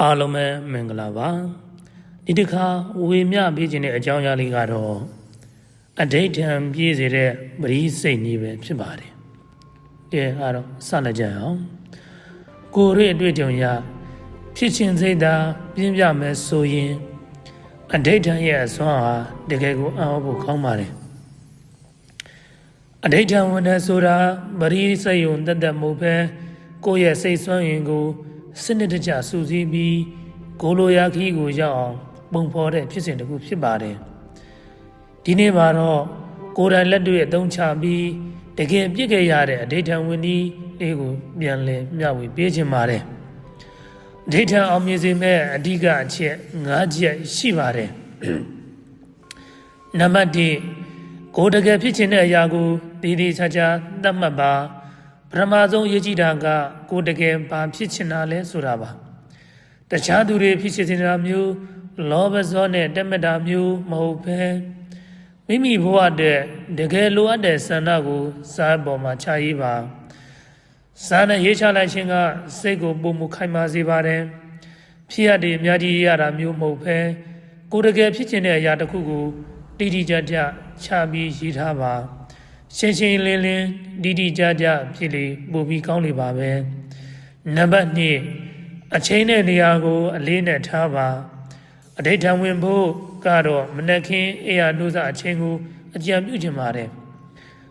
အားလုံးပဲမင်္ဂလာပါဒီတစ်ခါဝေမျှပေးခြင်းတဲ့အကြောင်းအရာလေးကတော့အဋိဋ္ဌံပြည့်စေတဲ့ပရိစိတ်ကြီးပဲဖြစ်ပါတယ်ကဲအားတော့စလက်ကြအောင်ကိုယ်ရဲ့အတွေ့အကြုံရဖြစ်ခြင်းစိတ်သာပြင်းပြမယ်ဆိုရင်အဋိဋ္ဌံရဲ့အစွမ်းဟာတကယ်ကိုအံ့ဩဖို့ကောင်းပါတယ်အဋိဋ္ဌံဝန်တဲ့ဆိုတာပရိစိတ်ယုံတတ်မဟုတ်ပဲကိုယ့်ရဲ့စိတ်ဆွမ်းရင်ကိုစနစ်တကျစူးစီးပြီးကိုလိုရာခီးကိုရောက်အောင်ပုံဖော်တဲ့ဖြစ်စဉ်တစ်ခုဖြစ်ပါတယ်ဒီနေ့မှာတော့ကိုယ်တိုင်လက်တွေ့အသုံးချပြီးတကယ်ပြည့်ခဲ့ရတဲ့အဋိဋ္ဌံဝန်ကြီးလေးကိုပြန်လည်မျှဝေပေးခြင်းပါတယ်အဋိဋ္ဌံအောင်မြင်စေမဲ့အဓိကအချက်၅ချက်ရှိပါတယ်နံပါတ်1ကိုယ်တကယ်ဖြစ်ခြင်းတဲ့အရာကိုတည်တည်ချာချာသတ်မှတ်ပါပထမဆုံးအရေးကြီးတာကကိုယ်တကယ်ဘာဖြစ်ချင်တာလဲဆိုတာပါတခြားသူတွေဖြစ်ချင်တာမျိုးလောဘဇောနဲ့တက်မတာမျိုးမဟုတ်ဘဲမိမိဘဝတဲ့တကယ်လိုအပ်တဲ့ဆန္ဒကိုစာပေါ်မှာခြာရေးပါစာနဲ့ရေးချလိုက်ခြင်းကစိတ်ကိုပုံမှုခိုင်မာစေပါတယ်ဖြစ်ရတဲ့အများကြီးရတာမျိုးမဟုတ်ဘဲကိုယ်တကယ်ဖြစ်ချင်တဲ့အရာတစ်ခုကိုတိတိကျကျခြာပြီးရေးထားပါရှင်းရှင်းလင်းလင်းတိတိကျကျဖြစ်လေပို့ပြီးကောင်းလေပါပဲနံပါတ်2အချိန်နဲ့နေရာကိုအလေးနဲ့ထားပါအဋိဋ္ဌံဝင်ဖို့ကတော့မနက်ခင်းအေးရနှိုးစာအချိန်ကိုအကြံပြုချင်ပါတယ်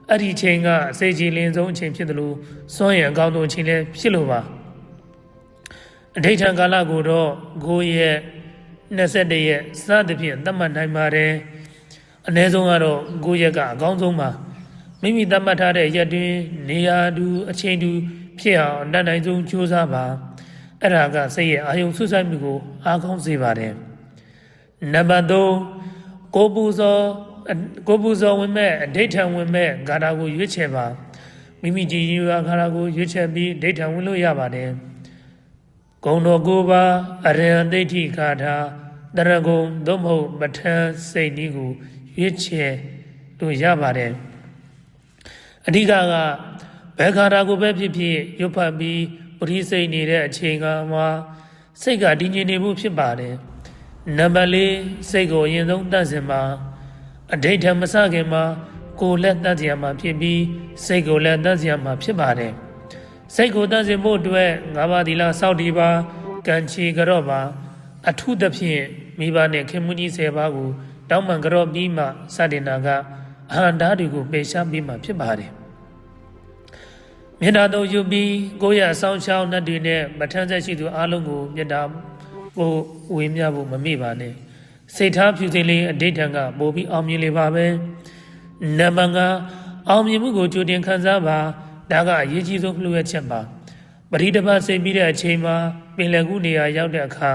အဲ့ဒီအချိန်ကအစိတ်ကြီးလင်းဆုံးအချိန်ဖြစ်တယ်လို့စွန့်ရအကောင်းဆုံးအချိန်လည်းဖြစ်လို့ပါအဋိဋ္ဌံကာလကိုတော့9ရက်21ရက်စသဖြင့်သတ်မှတ်နိုင်ပါတယ်အနည်းဆုံးကတော့9ရက်ကအကောင်းဆုံးပါမိမိသတ်မှတ်ထားတဲ့ရက်တွင်နေရာတူအချိန်တူဖြစ်အောင်အတတ်နိုင်ဆုံးကြိုးစားပါအဲ့ဒါကစိတ်ရဲ့အာယုံဆွဆိုင်မှုကိုအားကောင်းစေပါတယ်နံပါတ်3ကိုပူဇော်ဝင်မဲ့အဋိဋ္ဌံဝင်မဲ့ဂါထာကိုရွေးချယ်ပါမိမိကြည်ရွာဂါထာကိုရွေးချယ်ပြီးအဋိဋ္ဌံဝင်လို့ရပါတယ်ဂုဏ်တော်9ပါးအရဟံဒိဋ္ဌိဂါထာတရဂုံသို့မဟုတ်ပဋ္ဌာန်းစိတ်နည်းကိုရွေးချယ်လို့ရပါတယ်အဓိကဘယ်ခါတာကိုပဲဖြစ်ဖြစ်ရွတ်ဖတ်ပြီးပရိစိတ်နေတဲ့အချိန်ကမှစိတ်ကတည်ငြိမ်နေမှုဖြစ်ပါတယ်နံပါတ်4စိတ်ကိုအရင်ဆုံးတတ်စင်မှာအဋိဋ္ဌံမစခင်မှာကိုယ်လက်တတ်စရာမှာဖြစ်ပြီးစိတ်ကိုလည်းတတ်စရာမှာဖြစ်ပါတယ်စိတ်ကိုတတ်စင်ဖို့အတွက်၅ပါးသီလစောင့်တည်ပါကံချီကြော့ပါအထုသဖြင့်မိဘနဲ့ခင်မွန်းကြီး10ပါးကိုတောင်းပန်ကြော့ပြီးမှစတင်တာကအဟံဓာတွေကိုပယ်ရှားပြီးမှဖြစ်ပါတယ်မေတ္တာတော်ယူပြီးကိုယ့်ရဲ့အဆောင်ချောင်းနဲ့တွေနဲ့မထမ်းဆက်ရှိသူအားလုံးကိုမေတ္တာကိုဝေမျှဖို့မမေ့ပါနဲ့စိတ်ထားဖြူစင်လေးအဋိဋ္ဌံကပို့ပြီးအောင်မြင်လေပါပဲနံပါတ်5အောင်မြင်မှုကိုကြိုတင်ခံစားပါဒါကအရေးကြီးဆုံးလှုပ်ရချက်ပါပရိဒပစိတ်ပြီးတဲ့အချိန်မှာပင်လယ်ကူးနေရာရောက်တဲ့အခါ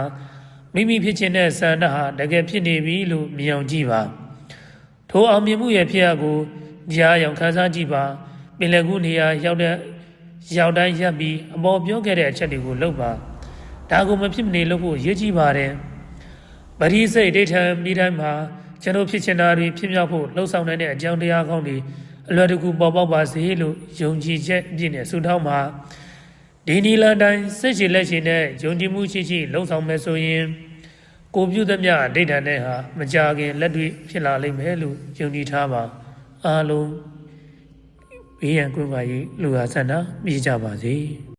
မိမိဖြစ်ခြင်းတဲ့ဆန္ဒဟာတကယ်ဖြစ်နေပြီလို့မြင်အောင်ကြည့်ပါထိုအောင်မြင်မှုရဲ့ဖြစ်ရပ်ကိုကြားအောင်ခံစားကြည့်ပါပင်လယ်ကူးနေရာရောက်တိုင်းရပ်ပြီးအပေါ်ပြောခဲ့တဲ့အချက်တွေကိုလုပ်ပါဒါကိုမဖြစ်မနေလုပ်ဖို့ရည်ကြည်ပါတယ်ပရိစိတ်ဒိဋ္ဌံပြီးတိုင်းမှာကျွန်တော်ဖြစ်ချင်တာတွေဖြစ်မြောက်ဖို့လှုပ်ဆောင်နိုင်တဲ့အကြောင်းတရားကောင်းတွေအလွယ်တကူပေါ်ပေါက်ပါစေလို့ယုံကြည်ချက်အပြည့်နဲ့ဆုတောင်းပါဒီနီလန်တိုင်းစိတ်ရှိလက်ရှိနဲ့ယုံကြည်မှုရှိလှုပ်ဆောင်မယ်ဆိုရင်ကိုပြုသမျှဒိဋ္ဌံနဲ့ဟာမကြခင်လက်တွေ့ဖြစ်လာလိမ့်မယ်လို့ယုံကြည်ထားပါအားလုံးဘေးရန်ကွယ်ပါရေးလူဟာဆန္ဒပြကြပါစေ